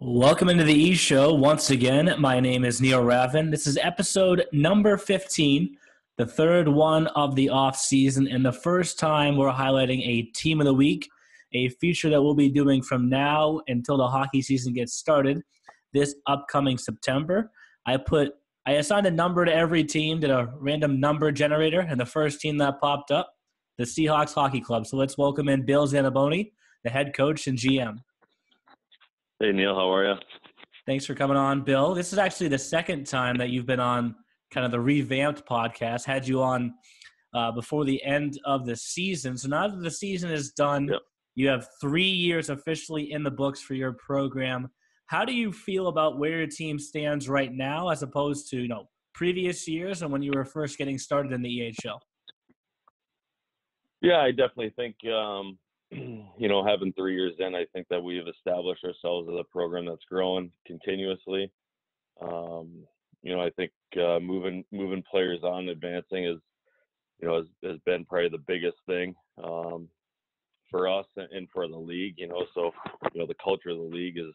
Welcome into the E Show once again. My name is Neil Ravin. This is episode number 15, the third one of the off season, and the first time we're highlighting a team of the week, a feature that we'll be doing from now until the hockey season gets started this upcoming September. I assigned a number to every team, did a random number generator, and the first team that popped up, the Seahawks Hockey Club. So let's welcome in Bill Zaniboni, the head coach and GM. Hey, Neil, how are you? Thanks for coming on, Bill. This is actually the second time that you've been on kind of the revamped podcast. Had you on before the end of the season. So now that the season is done, You have 3 years officially in the books for your program. How do you feel about where your team stands right now as opposed to, previous years and when you were first getting started in the EHL? Yeah, I definitely think having 3 years in, I think that we've established ourselves as a program that's growing continuously. I think moving players on, advancing has been probably the biggest thing for us and for the league. So the culture of the league is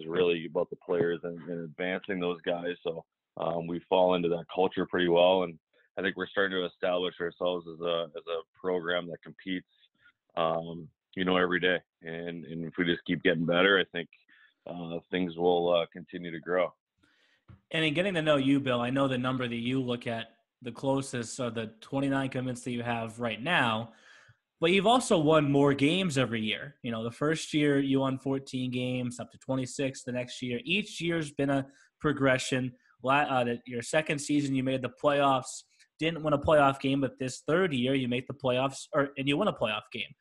really about the players and advancing those guys. So we fall into that culture pretty well, and I think we're starting to establish ourselves as a program that competes. Every day. And if we just keep getting better, I think things will continue to grow. And in getting to know you, Bill, I know the number that you look at the closest are the 29 commits that you have right now, but you've also won more games every year. The first year you won 14 games, up to 26 the next year. Each year's been a progression. Your second season you made the playoffs, didn't win a playoff game, but this third year you made the playoffs and you won a playoff game.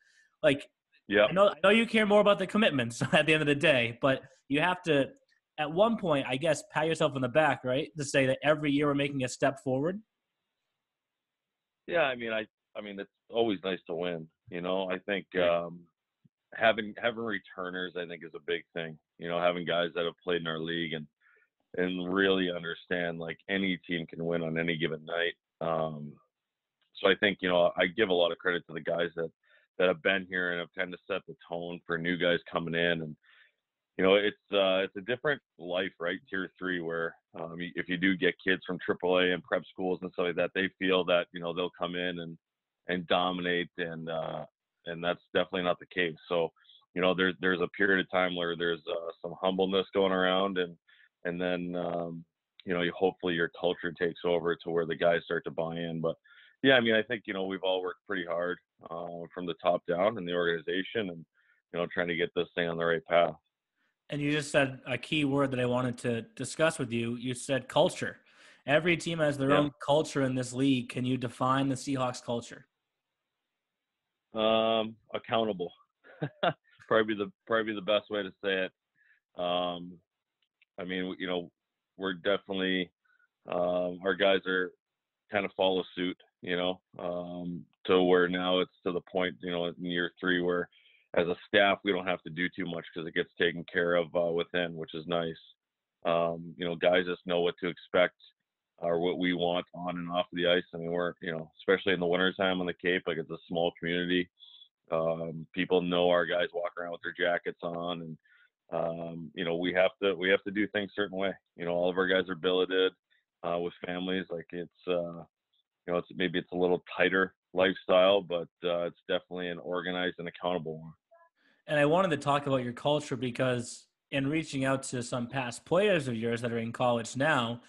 Yeah, I know you care more about the commitments at the end of the day, but you have to, at one point, I guess, pat yourself on the back, right, to say that every year we're making a step forward. Yeah, I mean, it's always nice to win. I think having returners, I think, is a big thing. Having guys that have played in our league and really understand like any team can win on any given night. So I think I give a lot of credit to the guys that have been here and have kind of set the tone for new guys coming in. And, it's a different life, right? Tier 3, where if you do get kids from AAA and prep schools and stuff like that, they feel that, they'll come in and dominate. And that's definitely not the case. So, there's a period of time where there's some humbleness going around and then, hopefully your culture takes over to where the guys start to buy in. But yeah, I mean, I think, we've all worked pretty hard from the top down in the organization and, trying to get this thing on the right path. And you just said a key word that I wanted to discuss with you. You said culture. Every team has their own culture in this league. Can you define the Seahawks culture? Accountable. probably the best way to say it. I mean, we're definitely our guys are kind of follow suit, to where now it's to the point, in year 3 where as a staff, we don't have to do too much because it gets taken care of within, which is nice. Guys just know what to expect or what we want on and off the ice. I mean, we're, especially in the wintertime on the Cape, like it's a small community. People know our guys walk around with their jackets on and, we have to do things a certain way. All of our guys are billeted with families. Like it's a little tighter lifestyle, but it's definitely an organized and accountable one. And I wanted to talk about your culture because in reaching out to some past players of yours that are in college now,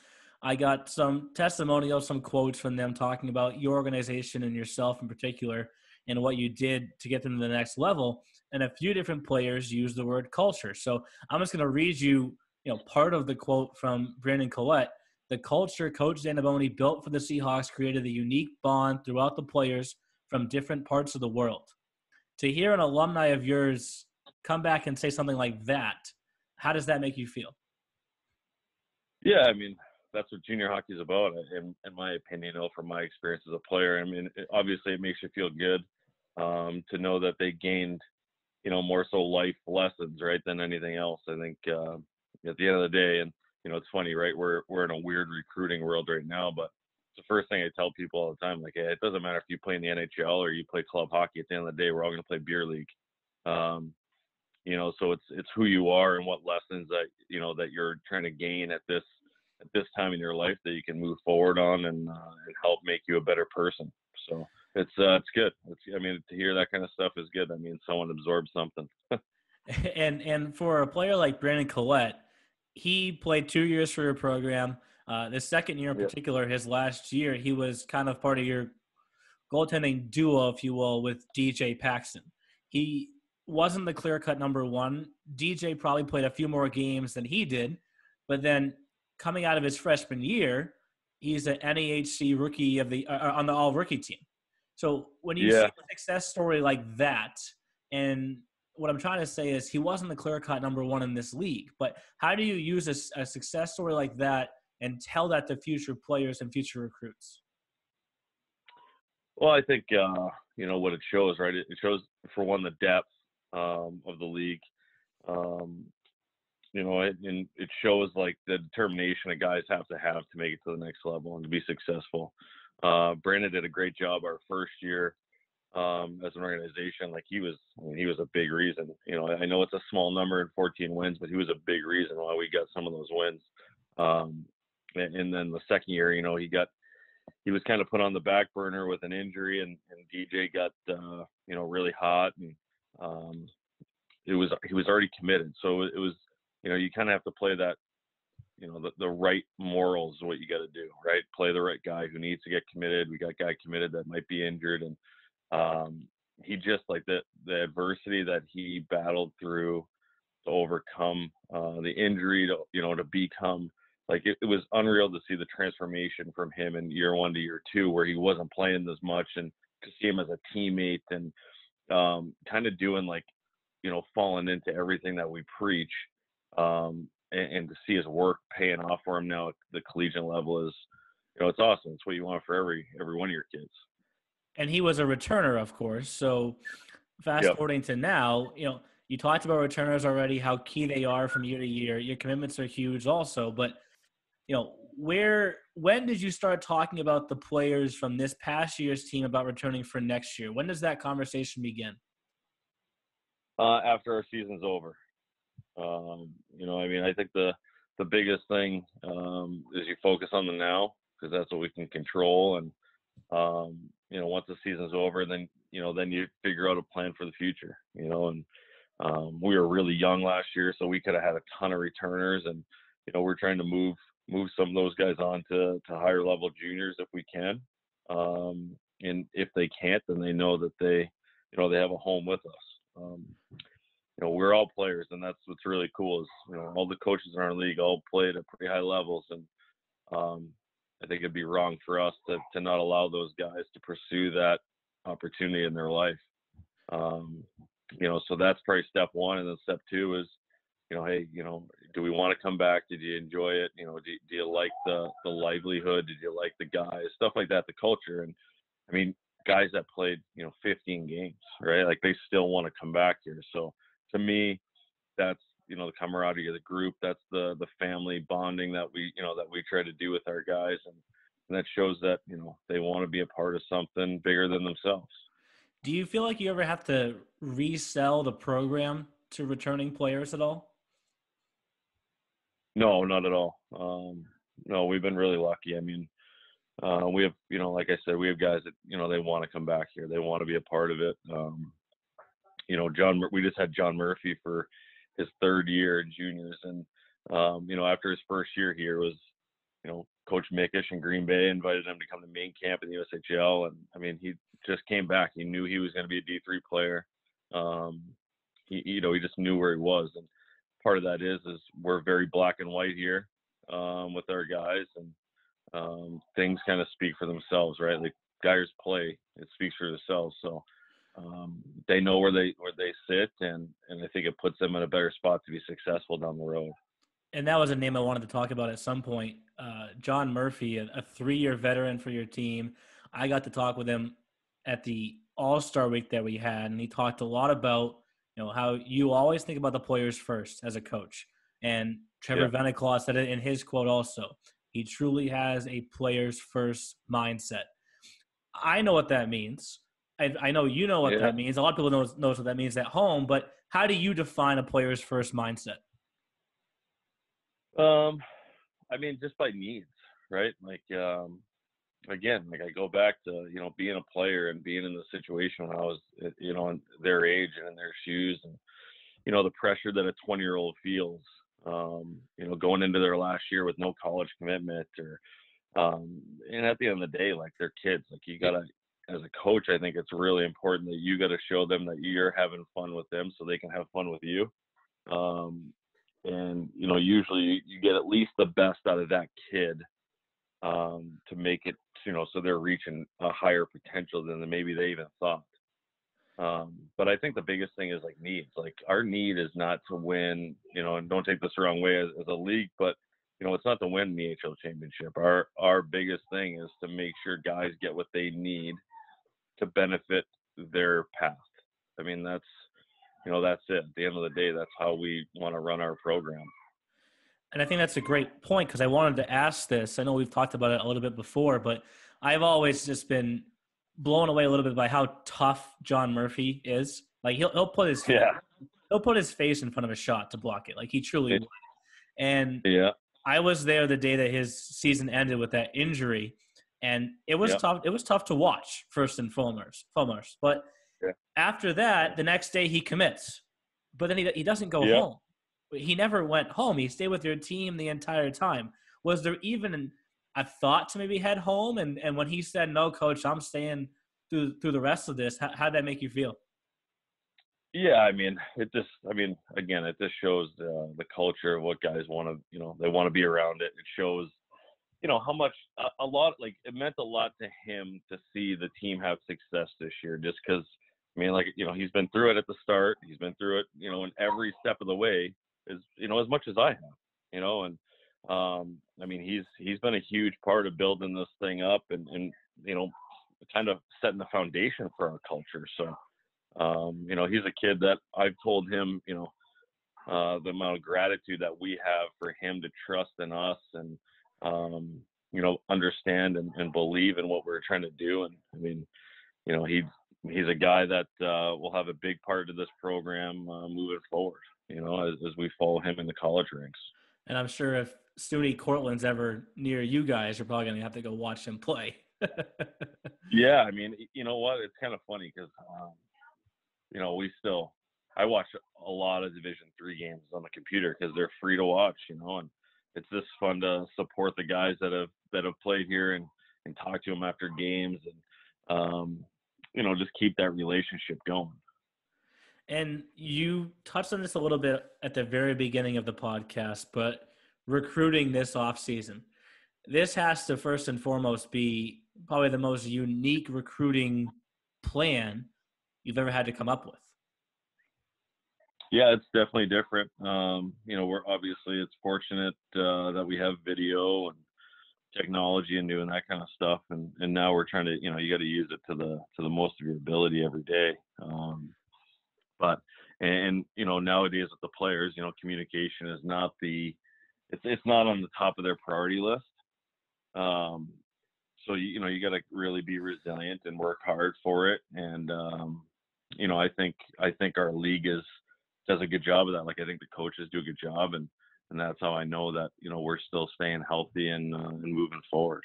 I got some testimonials, some quotes from them talking about your organization and yourself in particular and what you did to get them to the next level. And a few different players used the word culture. So I'm just going to read you, part of the quote from Brandon Collett. The culture Coach Zaniboni built for the Seahawks created a unique bond throughout the players from different parts of the world. To hear an alumni of yours come back and say something like that, how does that make you feel? Yeah, I mean, that's what junior hockey is about, in my opinion, from my experience as a player. I mean, obviously it makes you feel good to know that they gained, more so life lessons, right, than anything else. I think at the end of the day, and, it's funny, right, we're in a weird recruiting world right now, but it's the first thing I tell people all the time. Like, hey, it doesn't matter if you play in the NHL or you play club hockey. At the end of the day, we're all going to play beer league. So it's who you are and what lessons that, that you're trying to gain at this time in your life that you can move forward on and help make you a better person. So it's good. To hear that kind of stuff is good. Someone absorbs something. And for a player like Brandon Collett, he played 2 years for your program. The second year in particular, his last year, he was kind of part of your goaltending duo, if you will, with DJ Paxton. He wasn't the clear-cut number one. DJ probably played a few more games than he did, but then coming out of his freshman year, he's an NAHC rookie on the all-rookie team. So when you see a success story like that, and what I'm trying to say is he wasn't the clear-cut number one in this league, but how do you use a success story like that and tell that to future players and future recruits? Well, I think, what it shows, right? It shows, for one, the depth of the league. And it shows like the determination that guys have to make it to the next level and to be successful. Brandon did a great job our first year as an organization. Like he was a big reason. I know it's a small number and 14 wins, but he was a big reason why we got some of those wins. And then the second year, he was kind of put on the back burner with an injury, and DJ got really hot, and he was already committed. So it was, you kind of have to play that, the right morals is what you got to do, right? Play the right guy who needs to get committed. We got a guy committed that might be injured, and he just, like, the adversity that he battled through to overcome the injury, to become, like, it was unreal to see the transformation from him in year 1 to year 2, where he wasn't playing as much, and to see him as a teammate and kind of doing, like, falling into everything that we preach, and to see his work paying off for him now at the collegiate level is, it's awesome. It's what you want for every one of your kids. And he was a returner, of course. So fast forwarding to now, you talked about returners already, how key they are from year to year. Your commitments are huge also, but when did you start talking about the players from this past year's team about returning for next year? When does that conversation begin? After our season's over. I think the biggest thing is you focus on the now, because that's what we can control. And, once the season's over, then you figure out a plan for the future, and we were really young last year, so we could have had a ton of returners, and, we're trying to move some of those guys on to higher level juniors if we can. And if they can't, then they know that they have a home with us. We're all players, and that's what's really cool is, all the coaches in our league all played at pretty high levels. And I think it'd be wrong for us to not allow those guys to pursue that opportunity in their life. So that's probably step one. And then step two is, hey, do we want to come back? Did you enjoy it? Do you like the livelihood? Did you like the guys? Stuff like that, the culture. And guys that played, 15 games, right? Like, they still want to come back here. So to me, that's, the camaraderie of the group. That's the family bonding that we try to do with our guys. And that shows that, they want to be a part of something bigger than themselves. Do you feel like you ever have to resell the program to returning players at all? No, not at all. No, we've been really lucky. We have, like I said, we have guys that, they want to come back here. They want to be a part of it. We just had John Murphy for his third year in juniors. And, after his first year here was, Coach Mickish in Green Bay invited him to come to main camp in the USHL. And he just came back. He knew he was going to be a D3 player. He just knew where he was. And part of that is we're very black and white here with our guys, and things kind of speak for themselves, right? Like, guys play, it speaks for themselves. So they know where they sit, and I think it puts them in a better spot to be successful down the road. And that was a name I wanted to talk about at some point. John Murphy, a 3-year veteran for your team. I got to talk with him at the All-Star week that we had, and he talked a lot about how you always think about the players first as a coach. And Trevor Veniclaw said it in his quote also. He truly has a players first mindset. I know what that means. I know you know what that means. A lot of people knows what that means at home, but How do you define a player's first mindset? I mean, just by needs, right? Like, again, like I go back to, being a player and being in the situation when I was, in their age and in their shoes, and, the pressure that a 20-year-old feels, going into their last year with no college commitment and at the end of the day, like, they're kids. Like, you gotta, as a coach, I think it's really important that you got to show them that you're having fun with them so they can have fun with you. And, usually you get at least the best out of that kid to make it, so they're reaching a higher potential than maybe they even thought. But I think the biggest thing is like needs. Like, our need is not to win, and don't take this the wrong way as a league, but it's not to win the EHL championship. Our biggest thing is to make sure guys get what they need to benefit their path. I mean, that's it. At the end of the day, that's how we want to run our program. And I think that's a great point, because I wanted to ask this. I know we've talked about it a little bit before, but I've always just been blown away a little bit by how tough John Murphy is. Like, he'll put his face in front of a shot to block it. Like, he truly would. And I was there the day that his season ended with that injury, and it was tough. It was tough to watch, first and foremost. But after that, the next day he commits, but then he doesn't go home. He never went home. He stayed with your team the entire time. Was there even a thought to maybe head home? And when he said, "No, coach, I'm staying through the rest of this," how'd that make you feel? Yeah, I mean, it just shows the culture of what guys want to, they want to be around it. It shows, how much, a lot, like, it meant a lot to him to see the team have success this year, just because, I mean, like, he's been through it at the start. He's been through it, in every step of the way, as much as I have, and I mean, he's been a huge part of building this thing up and kind of setting the foundation for our culture. So, he's a kid that I've told him, the amount of gratitude that we have for him to trust in us and, understand and believe in what we're trying to do. And I mean, he's a guy that will have a big part of this program moving forward, as we follow him in the college ranks. And I'm sure if SUNY Cortland's ever near you guys, you're probably going to have to go watch him play. Yeah, I mean, you know what? It's kind of funny because, I watch a lot of Division III games on the computer because they're free to watch, and it's just fun to support the guys that have played here and talk to them after games and, just keep that relationship going. And you touched on this a little bit at the very beginning of the podcast, but recruiting this offseason, this has to first and foremost be probably the most unique recruiting plan you've ever had to come up with. Yeah, it's definitely different. It's fortunate that we have video and technology and doing that kind of stuff, and now we're trying to, you got to use it to the most of your ability every day. But nowadays with the players, communication is not it's not on the top of their priority list. So you got to really be resilient and work hard for it. And I think our league does a good job of that. Like, I think the coaches do a good job, and that's how I know that we're still staying healthy and moving forward.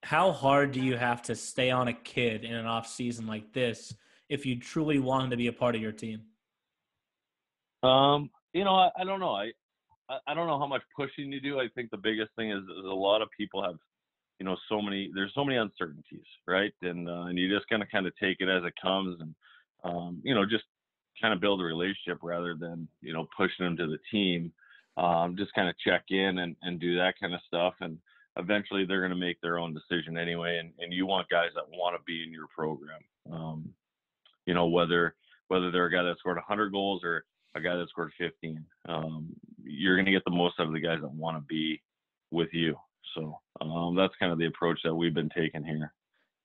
How hard do you have to stay on a kid in an off season like this if you truly want him to be a part of your team? I don't know. I don't know how much pushing you do. I think the biggest thing is a lot of people have, there's so many uncertainties, right? And you just kind of take it as it comes and, just kind of build a relationship rather than, pushing them to the team. Just kind of check in and do that kind of stuff. And eventually they're going to make their own decision anyway. And you want guys that want to be in your program. Whether they're a guy that scored 100 goals or a guy that scored 15, you're going to get the most out of the guys that want to be with you. So that's kind of the approach that we've been taking here.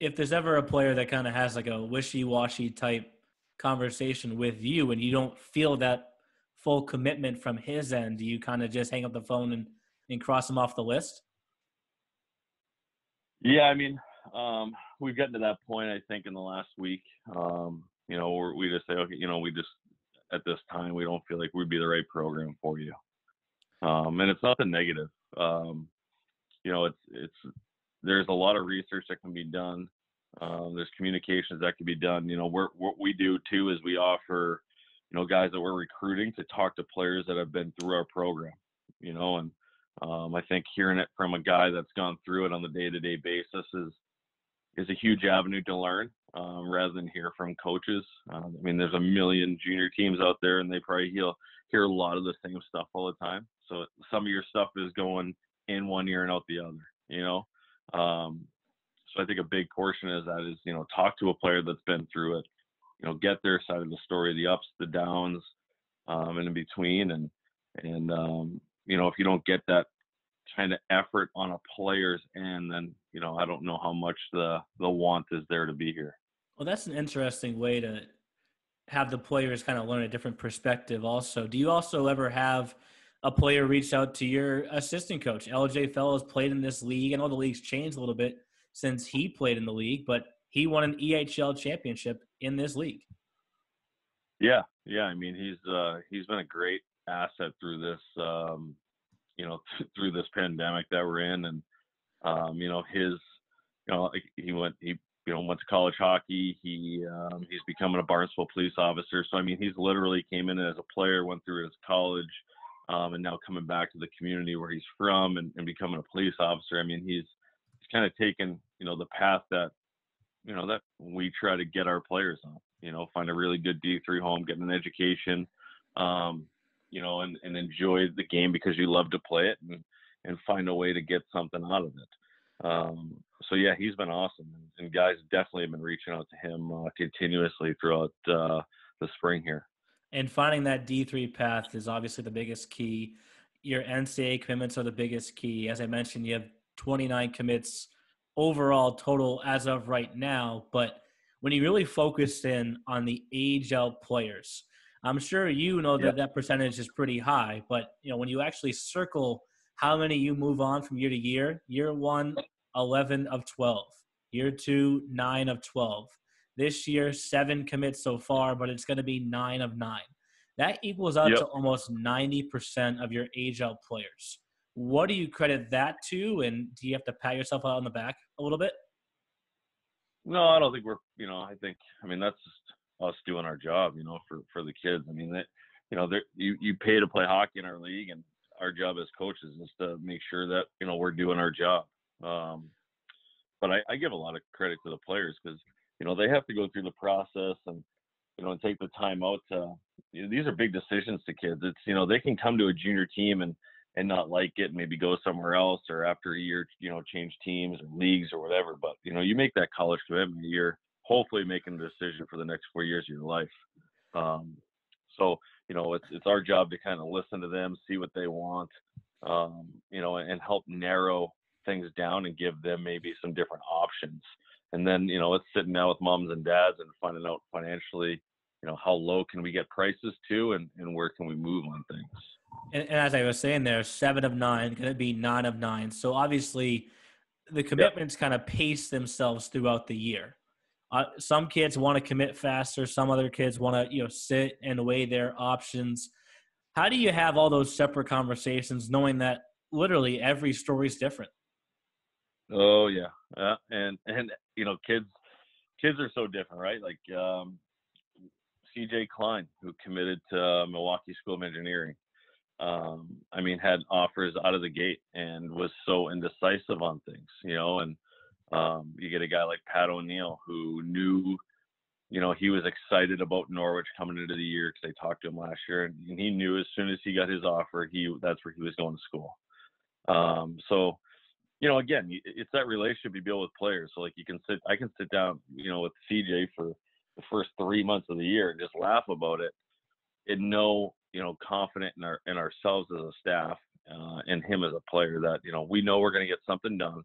If there's ever a player that kind of has like a wishy-washy type conversation with you and you don't feel that full commitment from his end, do you kind of just hang up the phone and cross him off the list? Yeah, I mean, we've gotten to that point, I think, in the last week. We just say, okay, at this time, we don't feel like we'd be the right program for you. And it's nothing negative. You know, there's a lot of research that can be done. There's communications that can be done. You know, what we do too is we offer, you know, guys that we're recruiting to talk to players that have been through our program, you know, and I think hearing it from a guy that's gone through it on the day-to-day basis is a huge avenue to learn, rather than hear from coaches. I mean, there's a million junior teams out there, and they probably hear a lot of the same stuff all the time. So some of your stuff is going in one ear and out the other, you know. So I think a big portion of that is, you know, talk to a player that's been through it, you know, get their side of the story, the ups, the downs, and in between. And you know, if you don't get that kind of effort on a player's end, then, you know, I don't know how much the want is there to be here. Well, that's an interesting way to have the players kind of learn a different perspective also. Do you also ever have a player reach out to your assistant coach? LJ Fellows played in this league. I know the league's changed a little bit since he played in the league, but he won an EHL championship in this league. Yeah. I mean, he's been a great asset through this, you know, through this pandemic that we're in. And, you know, he went to college hockey. He's becoming a Barnstable police officer. So, I mean, he's literally came in as a player, went through his college, and now coming back to the community where he's from and becoming a police officer. I mean, he's kind of taken, you know, the path that, you know, that we try to get our players on, you know, find a really good D3 home, get an education, you know, and enjoy the game because you love to play it, and find a way to get something out of it. So yeah, he's been awesome, and guys definitely have been reaching out to him continuously throughout the spring here. And finding that D3 path is obviously the biggest key. Your NCAA commitments are the biggest key. As I mentioned, you have 29 commits overall total as of right now. But when you really focus in on the AHL players, I'm sure you know that that percentage is pretty high. But, you know, when you actually circle how many you move on from year to year one, 11 of 12. Year two, 9 of 12. This year, 7 commits so far, but it's going to be 9 of 9. That equals out to almost 90% of your AHL players. What do you credit that to, and do you have to pat yourself out on the back a little bit? No, I don't think I mean, that's just us doing our job, you know, for the kids. I mean, that, you know, you pay to play hockey in our league, and our job as coaches is to make sure that, you know, we're doing our job. But I give a lot of credit to the players because, you know, they have to go through the process and, you know, and take the time out to, you know, these are big decisions to kids. It's, you know, they can come to a junior team and not like it, and maybe go somewhere else, or after a year, you know, change teams or leagues or whatever. But, you know, you make that college commitment, you're hopefully making a decision for the next 4 years of your life. So, you know, it's our job to kind of listen to them, see what they want, you know, and help narrow things down and give them maybe some different options. And then, you know, it's sitting down with moms and dads and finding out financially, you know, how low can we get prices to, and where can we move on things. And as I was saying there, 7 of 9, going to be 9 of 9. So obviously the commitments kind of pace themselves throughout the year. Some kids want to commit faster. Some other kids want to, you know, sit and weigh their options. How do you have all those separate conversations knowing that literally every story is different? Oh yeah. And, you know, kids are so different, right? Like, CJ Klein, who committed to Milwaukee School of Engineering, I mean, had offers out of the gate and was so indecisive on things, you know. And you get a guy like Pat O'Neill, who knew, you know, he was excited about Norwich coming into the year because they talked to him last year, and he knew as soon as he got his offer, that's where he was going to school. So, you know, again, it's that relationship you build with players. So, like, I can sit down, you know, with CJ for the first 3 months of the year and just laugh about it, and know, you know, confident in ourselves as a staff, and him as a player, that, you know, we know we're going to get something done.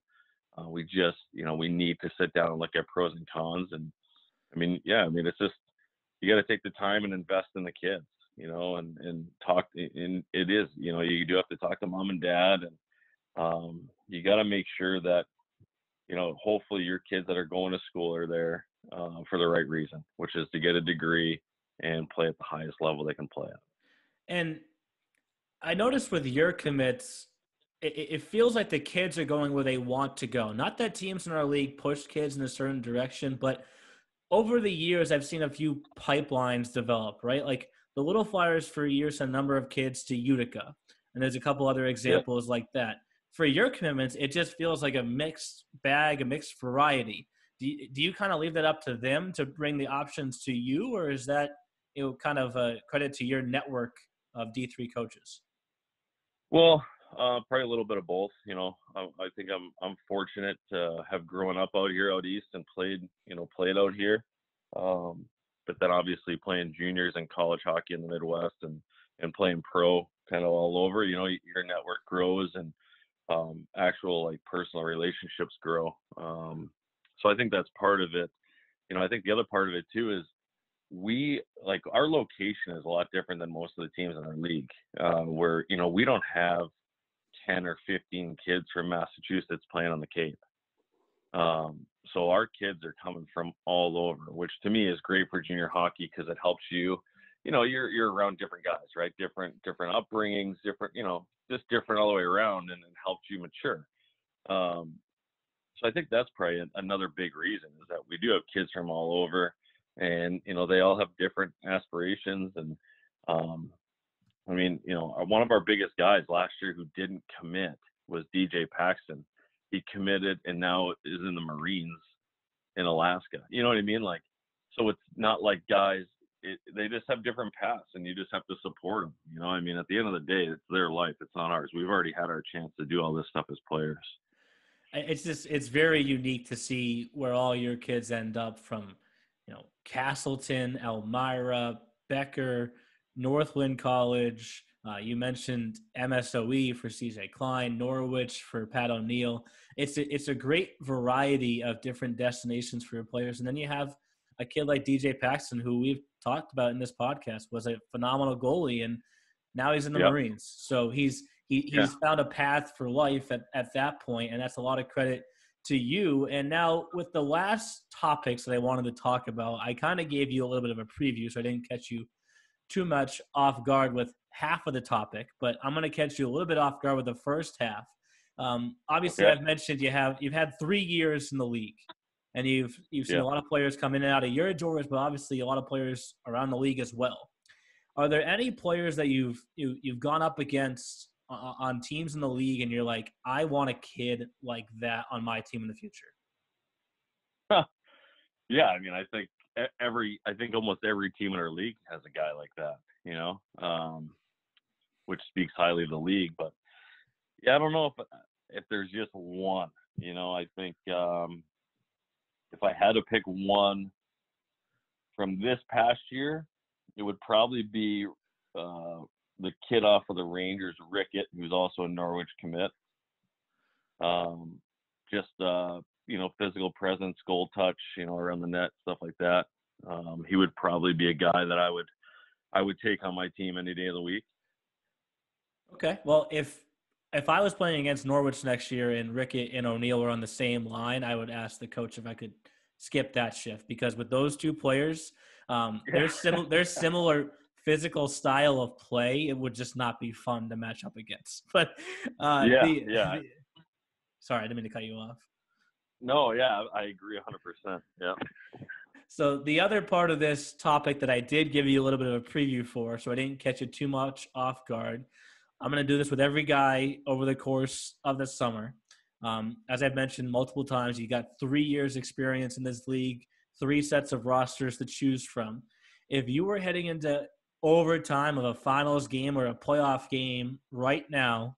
We just, you know, we need to sit down and look at pros and cons. And I mean, it's just, you got to take the time and invest in the kids, you know, and talk. And it is, you know, you do have to talk to mom and dad, and you got to make sure that, you know, hopefully your kids that are going to school are there for the right reason, which is to get a degree, and play at the highest level they can play at. And I noticed with your commits, it feels like the kids are going where they want to go. Not that teams in our league push kids in a certain direction, but over the years, I've seen a few pipelines develop, right? Like the Little Flyers for years sent a number of kids to Utica, and there's a couple other examples like that. For your commitments, it just feels like a mixed bag, a mixed variety. Do you kind of leave that up to them to bring the options to you, or is that kind of a credit to your network of D3 coaches? Well, probably a little bit of both. I think I'm fortunate to have grown up out here out east and played out here. But then obviously playing juniors and college hockey in the Midwest and playing pro kind of all over, your network grows and actual like personal relationships grow. So I think that's part of it. I think the other part of it too is our location is a lot different than most of the teams in our league, where, we don't have 10 or 15 kids from Massachusetts playing on the Cape. So our kids are coming from all over, which to me is great for junior hockey because it helps you, you're around different guys, right? Different upbringings, different, just different all the way around, and it helps you mature. So I think that's probably another big reason is that we do have kids from all over. And, they all have different aspirations. And, one of our biggest guys last year who didn't commit was DJ Paxton. He committed and now is in the Marines in Alaska. You know what I mean? Like, so it's not like guys, they just have different paths and you just have to support them. At the end of the day, it's their life. It's not ours. We've already had our chance to do all this stuff as players. It's very unique to see where all your kids end up from, Castleton, Elmira, Becker, Northland College. You mentioned MSOE for CJ Klein, Norwich for Pat O'Neill. It's a great variety of different destinations for your players. And then you have a kid like DJ Paxton, who we've talked about in this podcast, was a phenomenal goalie, and now he's in the Marines. So he's found a path for life at that point, and that's a lot of credit to you. And now with the last topics that I wanted to talk about, I kind of gave you a little bit of a preview, so I didn't catch you too much off guard with half of the topic, but I'm going to catch you a little bit off guard with the first half. Obviously, I've mentioned you've had 3 years in the league, and you've seen a lot of players come in and out of your doors, but obviously a lot of players around the league as well. Are there any players that you've gone up against on teams in the league, and you're like, I want a kid like that on my team in the future? Yeah, I think almost every team in our league has a guy like that, which speaks highly of the league. But yeah, I don't know if there's just one. I think if I had to pick one from this past year, it would probably be the kid off of the Rangers, Rickett, who's also a Norwich commit. Physical presence, goal touch, around the net, stuff like that. He would probably be a guy that I would take on my team any day of the week. Okay. Well, if I was playing against Norwich next year and Rickett and O'Neill were on the same line, I would ask the coach if I could skip that shift, because with those two players, they're similar physical style of play. It would just not be fun to match up against. But sorry, I didn't mean to cut you off. No, yeah, I agree 100%. Yeah. So the other part of this topic that I did give you a little bit of a preview for, so I didn't catch you too much off guard. I'm going to do this with every guy over the course of the summer. As I've mentioned multiple times, you got 3 years experience in this league, 3 sets of rosters to choose from. If you were heading into overtime of a finals game or a playoff game right now,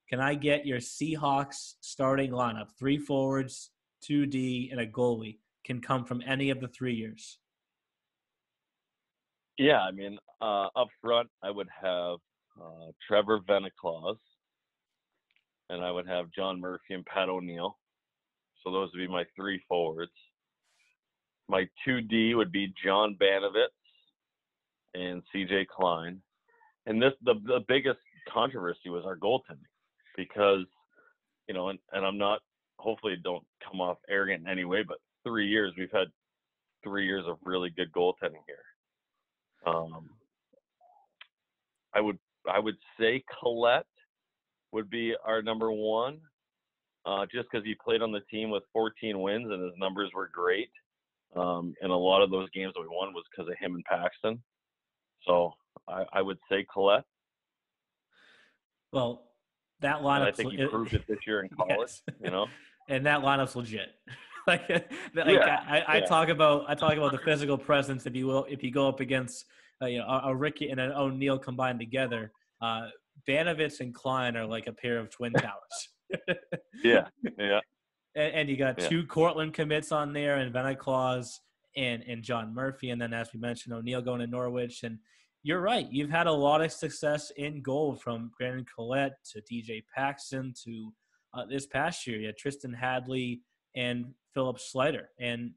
can I get your Seahawks starting lineup? 3 forwards, 2D, and a goalie can come from any of the 3 years. Yeah, up front, I would have Trevor Veniclaus, and I would have John Murphy and Pat O'Neill. So those would be my 3 forwards. My 2D would be John Banovitz and CJ Klein. And the biggest controversy was our goaltending, because, and I'm not, hopefully don't come off arrogant in any way, but 3 years, we've had 3 years of really good goaltending here. Um, I would say Collett would be our number one, just because he played on the team with 14 wins and his numbers were great. And a lot of those games that we won was because of him and Paxton. So I would say Collett. Well, that And I lineup, think he proved it this year in college, yes. you know? And that lineup's legit. Yeah. I talk about the physical presence. If you go up against a Ricky and an O'Neill combined together, Banovitz and Klein are like a pair of twin towers. Yeah. And you got two Cortland commits on there, and Veniclaus and John Murphy, and then as we mentioned, O'Neill going to Norwich. And you're right, you've had a lot of success in goal, from Brandon Collett to DJ Paxton to this past year. You had Tristan Hadley and Philip Slider. And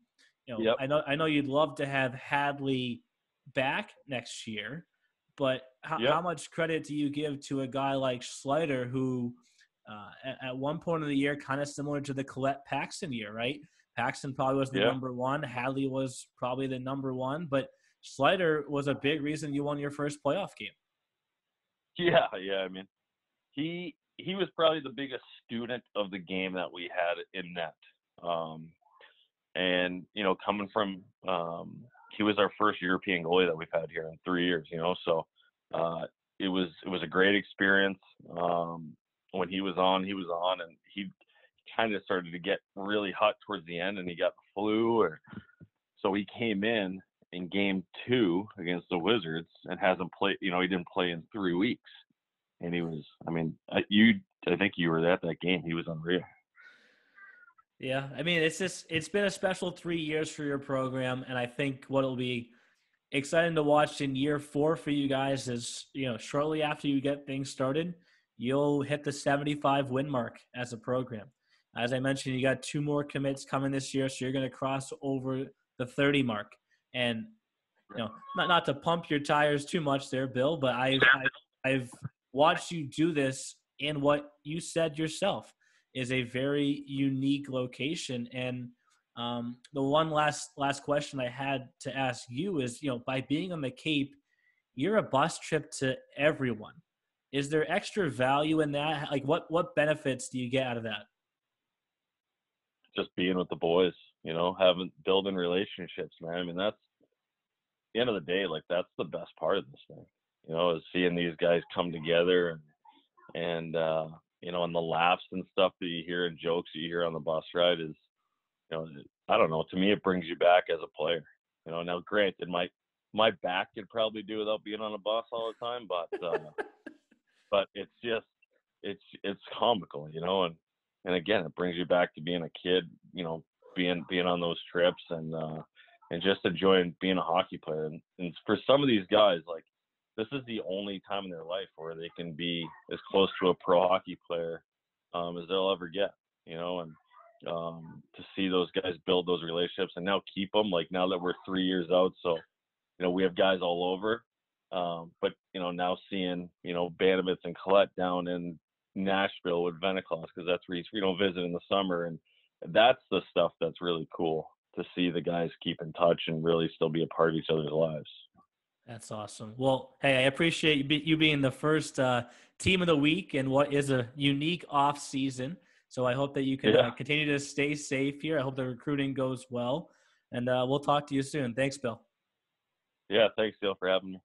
I know you'd love to have Hadley back next year, but how much credit do you give to a guy like Slider, who at one point of the year, kind of similar to the Collett Paxton year, right? Paxton probably was the number one. Hadley was probably the number one, but Slider was a big reason you won your first playoff game. Yeah. I mean, he was probably the biggest student of the game that we had in net. And, coming from, he was our first European goalie that we've had here in 3 years, so it was a great experience. When he was on, and he kind of started to get really hot towards the end, and he got the flu. So he came in game 2 against the Wizards and hasn't played, he didn't play in 3 weeks. And he was, I think you were at that game. He was unreal. Yeah. It's been a special 3 years for your program. And I think what'll be exciting to watch in year 4 for you guys is, shortly after you get things started, you'll hit the 75 win mark as a program. As I mentioned, you got 2 more commits coming this year, so you're going to cross over the 30 mark. And not to pump your tires too much there, Bill, but I've watched you do this in what you said yourself is a very unique location. And the one last question I had to ask you is, by being on the Cape, you're a bus trip to everyone. Is there extra value in that? Like, what benefits do you get out of that? Just being with the boys, building relationships, man. That's the end of the day. Like, that's the best part of this thing, is seeing these guys come together and and the laughs and stuff that you hear and jokes that you hear on the bus ride is, I don't know. To me, it brings you back as a player. Now granted, my back could probably do without being on a bus all the time, but it's just, it's comical, and again, it brings you back to being a kid, being on those trips and just enjoying being a hockey player. And for some of these guys, like, this is the only time in their life where they can be as close to a pro hockey player as they'll ever get, and to see those guys build those relationships and now keep them, like, now that we're 3 years out. So, we have guys all over. But, now seeing, Banovitz and Collett down in Nashville with Veniclaus, because that's where he's, visit in the summer. And that's the stuff that's really cool, to see the guys keep in touch and really still be a part of each other's lives. That's awesome. Well, hey, I appreciate you being the first team of the week in what is a unique off season. So I hope that you can continue to stay safe here. I hope the recruiting goes well. And we'll talk to you soon. Thanks, Bill. Yeah, thanks, Dale, for having me.